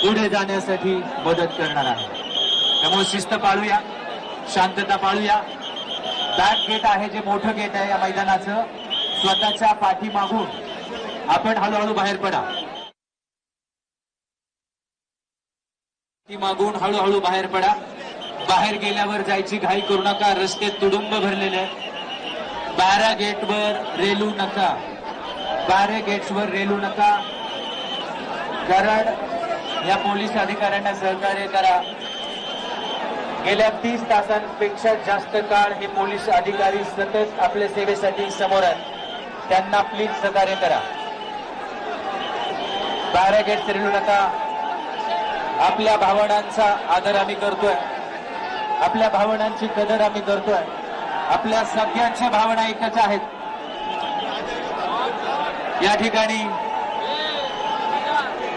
पुढे जाण्यासाठी मदत करणार आहे। त्यामुळे शिस्त पाळूया, शांतता पाळूया। बॅक गेट आहे जे मोठं गेट आहे या मैदानाचं, स्वतःच्या पाठीमागून आपण हळूहळू बाहेर पडा। मागून हळूहळू बाहेर पडा। बाहेर गेल्यावर जायची घाई करू नका, रस्ते तुडुंब भरलेले आहेत। बारा गेटवर रेलू नका, बारा गेट्सवर रेलू नका, कारण या पोलीस अधिकाऱ्यांना सहकार्य करा। गेल्या 30 तासांपेक्षा जास्त काळ हे पोलीस अधिकारी सतत आपल्या सेवेसाठी समोर आहेत, त्यांना प्लीज सहकार्य करा। बारा गेट्स रेलू नका। आपल्या भावनांचा आदर आम्ही करतोय, आपल्या भावनांची कदर आम्ही करतोय। आपल्या सगळ्यांच्या भावना एकच आहेत। या ठिकाणी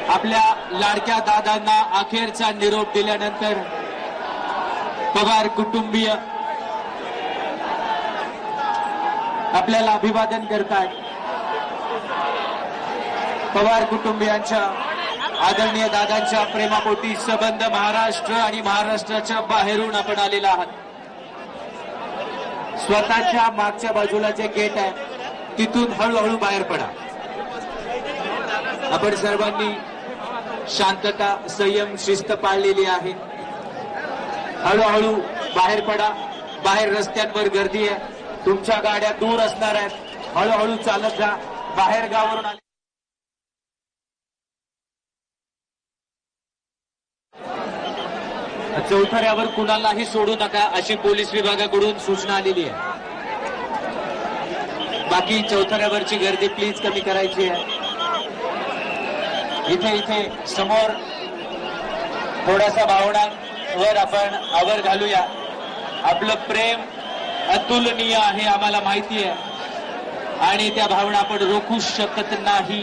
आपल्या लाडक्या दादांना अखेरचा निरोप दिल्यानंतर पवार कुटुंबीय आपल्याला अभिवादन करतात। पवार कुटुंबियांच्या आदरणीय दादांच्या प्रेमापोटी सबंध महाराष्ट्र आणि महाराष्ट्राच्या बाहेरून आपण आलेला आहात। स्वतःच्या मागच्या बाजूला जे गेट आहे तिथून हळूहळू बाहेर पडा। आपण सर्वांनी शांतता, संयम, शिस्त पाळलेली आहे। हळूहळू बाहेर पडा। बाहेर रस्त्यांवर गर्दी आहे, तुमच्या गाड्या दूर असणार आहेत, हळूहळू चालत जा। बाहेर गावावरून आले चौथऱ्यावर कुणालाही सोडू नका अशी पोलीस विभागाकडून सूचना आलेली आहे। बाकी चौथऱ्यावरची गर्दी प्लीज कमी करायची आहे। इथे समोर थोडासा भावनांवर आपण आवर घालूया। आपलं प्रेम अतुलनीय आहे आम्हाला माहिती आहे, आणि त्या भावना आपण रोखू शकत नाही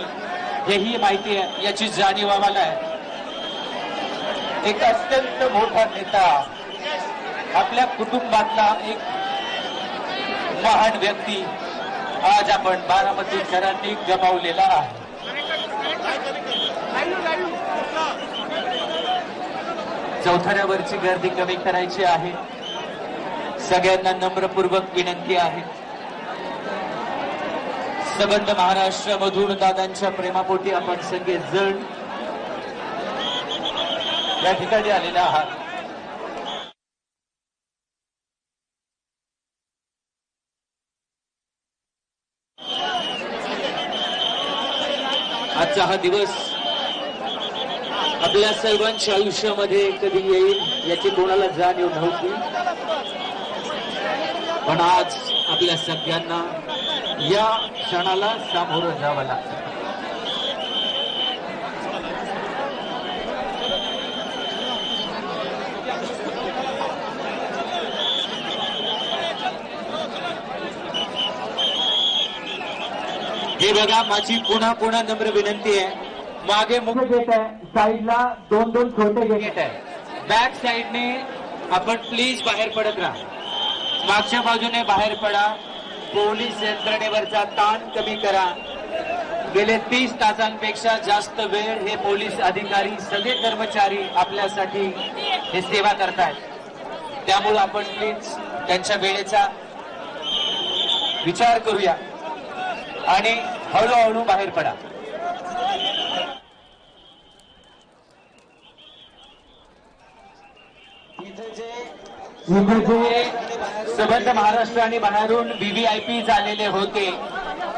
हेही माहिती आहे, याची जाणीव आम्हाला आहे। एक अत्यंत मोठा नेता, आपल्या कुटुंबातला एक महान व्यक्ती आज आपण बारामतीकरांनी गमावलेला आहे। चौथऱ्यावरची गर्दी कमी करायची आहे। सगळ्यांना नम्रपूर्वक विनंती आहे। सबंध महाराष्ट्रामधून दादांच्या प्रेमापोटी आपण सगळे जण या ठिकाणी आलेला आहात। आजचा हा दिवस आपल्या सर्वांच्या आयुष्यामध्ये कधी येईल याची कोणाला जाणीव नव्हती, पण आज आपल्या सगळ्यांना या क्षणाला सामोरं जावं लागतं। हे बघा, माझी पुन्हा नम्र विनंती आहे, मागे मोठे गेट आहे, साईडला दोन छोटे गेट आहे। बॅक साईडने आपण प्लीज बाहेर पडत राहा। मागच्या बाजूने बाहेर पडा। पोलीस यंत्रणेवरचा ताण कमी करा। गेले 30 तासांपेक्षा जास्त वेळ हे पोलीस अधिकारी, सगळे कर्मचारी आपल्यासाठी हे सेवा करतायत। त्यामुळे आपण प्लीज त्यांच्या वेळेचा विचार करूया आणि हळूहळू बाहेर पडा। इथे जे सबंध महाराष्ट्र आणि बाहेरून व्हीव्हीआयपी झालेले होते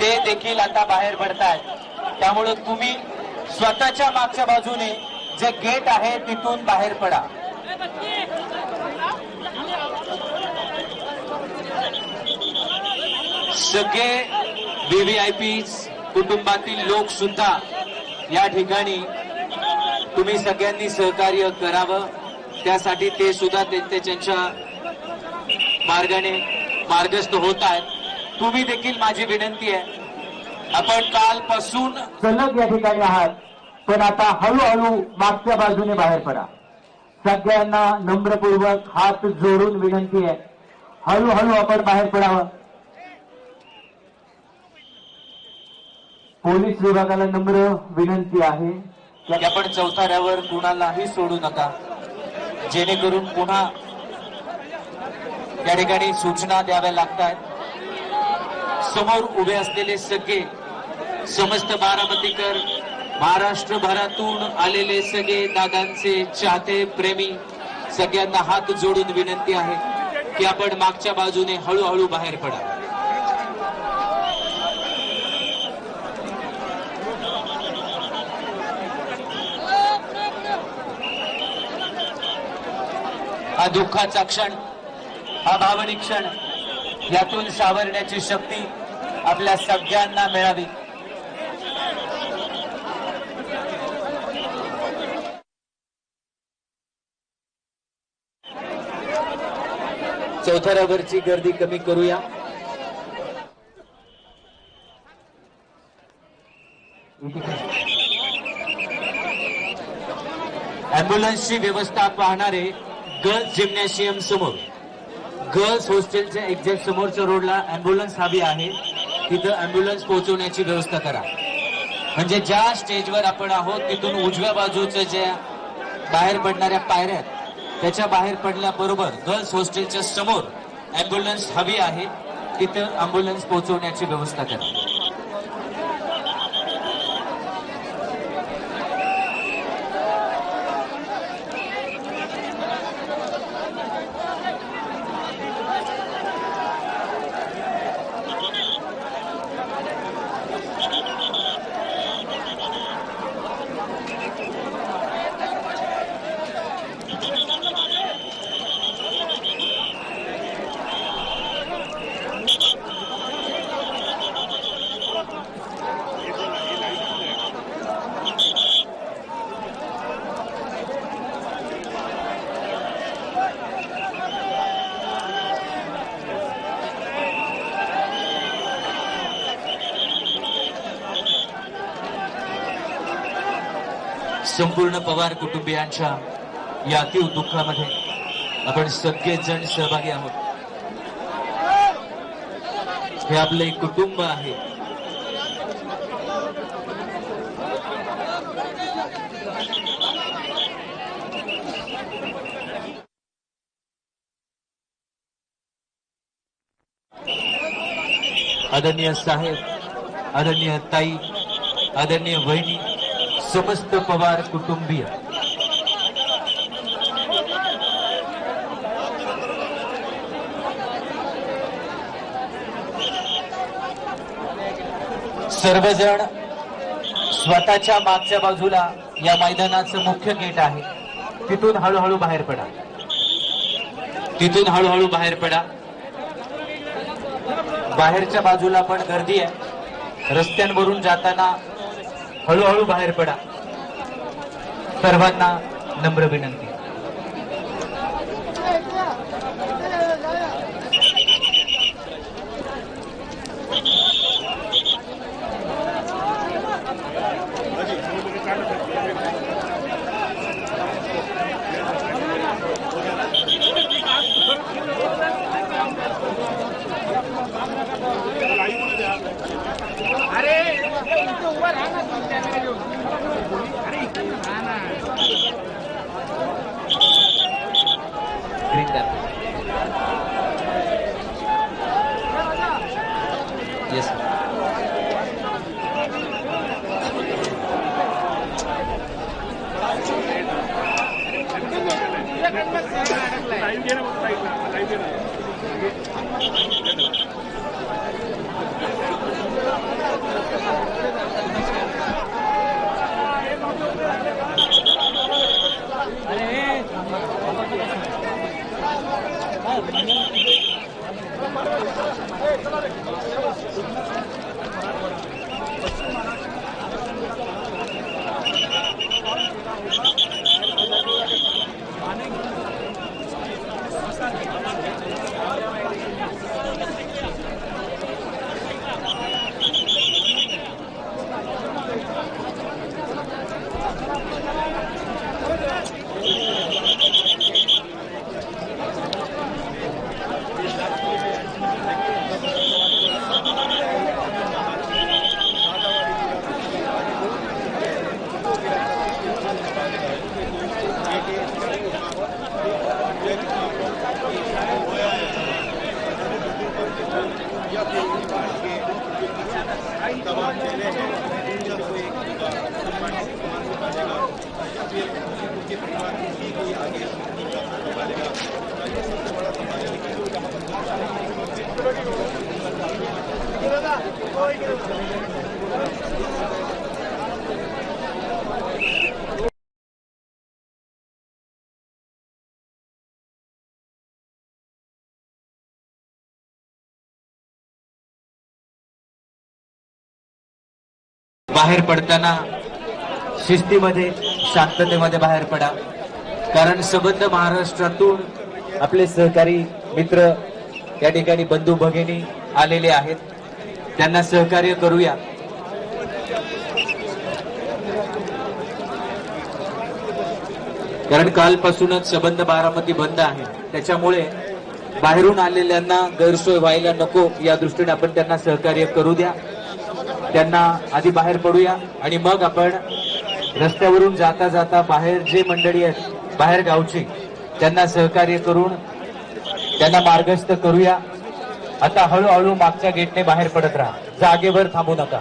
ते देखील आता बाहेर पडतायत। त्यामुळे तुम्ही स्वतःच्या मागच्या बाजूने जे गेट आहे तिथून बाहेर पडा। सगळे व्हीव्हीआयपी कुटुंबातील लोक सुद्धा या ठिकाणी तुम्ही सगळ्यांनी सहकार्य करावं, त्यासाठी ते सुद्धा त्यांच्या मार्गाने मार्गस्थ होत आहेत। तुम्ही देखील माझी विनंती आहे, आपण कालपासून सलग या ठिकाणी आहात, पण आता हळूहळू मागच्या बाजूने बाहेर पडा। सगळ्यांना नम्रपूर्वक हात जोडून विनंती आहे, हळूहळू आपण बाहेर पडावं। पोलीस विभागाला नम्र विनंती आहे, की आपण चौथऱ्यावर कुणालाही सोडू नका, जेणेकरून पुन्हा या ठिकाणी सूचना द्याव्या लागतात. समोर उभे असलेले सगळे समस्त बारामतीकर, महाराष्ट्रभरातून आलेले सगळे दादांचे चाहते प्रेमी, सगळ्यांना हात जोडून विनंती आहे की आपण मागच्या बाजूने हळूहळू बाहेर पडा. हा दुःखाचा क्षण, हा भावनिक क्षण, यातून सावरण्याची शक्ती आपल्या सगळ्यांना मिळावी. चौथऱ्यावरची गर्दी कमी करूया. अँब्युलन्सची व्यवस्था पाहणारे गर्ल्स जिम्नॅशियम समोर, गर्ल्स हॉस्टेलच्या एक्झॅक्ट समोरच्या रोडला अँब्युलन्स हवी आहे. तिथं अँब्युलन्स पोहोचवण्याची व्यवस्था करा. म्हणजे ज्या स्टेजवर आपण आहोत तिथून उजव्या बाजूच्या ज्या बाहेर पडणाऱ्या पायऱ्या आहेत, त्याच्या बाहेर पडल्याबरोबर गर्ल्स हॉस्टेलच्या समोर अँब्युलन्स हवी आहे. तिथं अँब्युलन्स पोहोचवण्याची व्यवस्था करा. संपूर्ण पवार कुटुंबियांच्या या अतीव दुःखामध्ये आपण सगळेजण सहभागी आहोत. हे आपलं एक कुटुंब आहे. आदरणीय साहेब, आदरणीय ताई, आदरणीय वहिनी, समस्त पवार कुटुंबीय, सर्वजण स्वतःच्या मागच्या बाजूला या मैदानाचं मुख्य गेट आहे, तिथून हळूहळू बाहेर पडा. तिथून हळूहळू बाहेर पडा. बाहेरच्या बाजूला पण गर्दी आहे. रस्त्यांवरून जाताना हळूहळू बाहेर पडा. सर्वांना नम्र विनंती. Yes. बाहेर पडताना शिस्तीमध्ये शांततेमध्ये बाहेर पडा, कारण संबंध महाराष्ट्रातून आपले सहकारी मित्र या ठिकाणी बंधू भगिनी आलेले आहेत, त्यांना सहकार्य करूया। कारण कालपासूनच संबंध बारामती बंद आहे, त्याच्यामुळे बाहेरून आलेल्यांना गैरसोय व्हायला नको या दृष्टीने आपण त्यांना सहकार्य करू द्या। त्यांना आधी बाहेर पडूया आणि मग आपण रस्त्यावरून जाता जाता बाहेर जे मंडळी आहेत बाहेर गावची त्यांना सहकार्य करून त्यांना मार्गस्थ करूया। आता हळूहळू मागच्या गेटने बाहेर पडत राहा, जागेवर थांबू नका।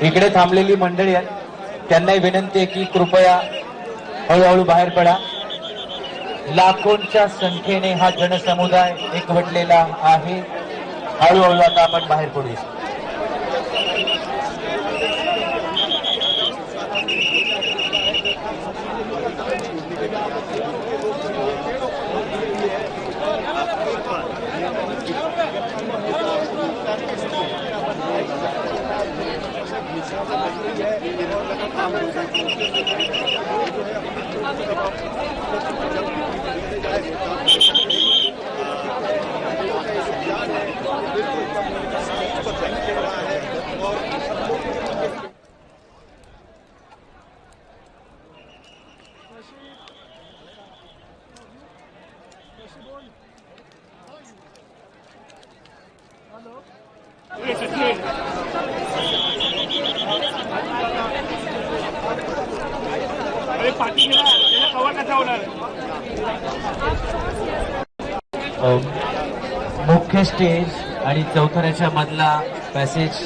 इकडे थांबलेली मंडळी आहेत त्यांनाही विनंती आहे की कृपया हळूहळू बाहेर पडा। लाखोंच्या संख्येने हा जनसमुदाय एकवटलेला आहे, हळूहळू आता आपण बाहेर पडूया। मुख्य स्टेज आणि चौथऱ्याच्या मधला पॅसेज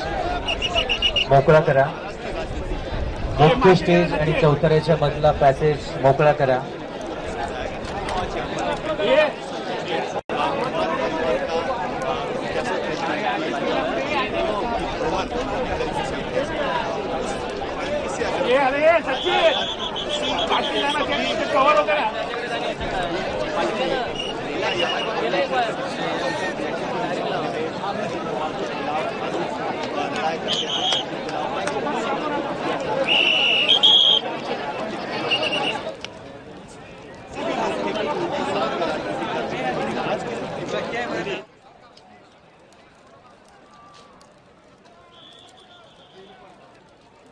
मोकळा करा। मुख्य स्टेज आणि चौथऱ्याच्या मधला पॅसेज मोकळा करा।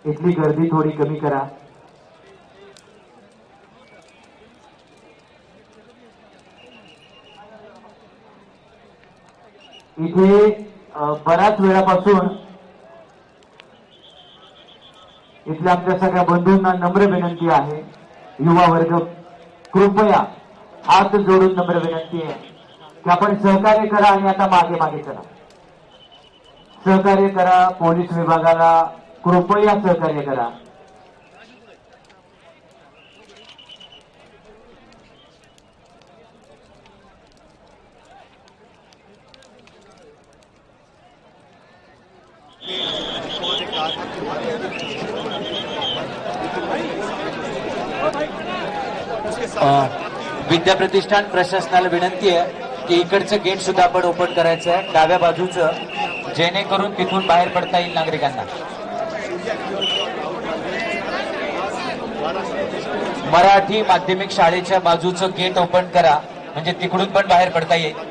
इथली गर्दी थोडी कमी करा। इथे बऱ्याच वेळापासून इथल्या आमच्या सगळ्या बंधूंना नम्र विनंती आहे, युवा वर्ग कृपया हात जोडून नम्र विनंती आहे की आपण सहकार्य करा आणि आता मागे मागे चला। सहकार्य करा, पोलीस विभागाला कृपया सहकार्य करा। विद्या प्रतिष्ठान प्रशासनाला विनंती आहे की इकडचं गेट सुद्धा आपण ओपन करायचं आहे, डाव्या बाजूचं, जेणेकरून तिथून बाहेर पडता येईल नागरिकांना। मराठी माध्यमिक शाळेच्या बाजूचं गेट ओपन करा, म्हणजे तिकडून पण बाहेर पडता येईल।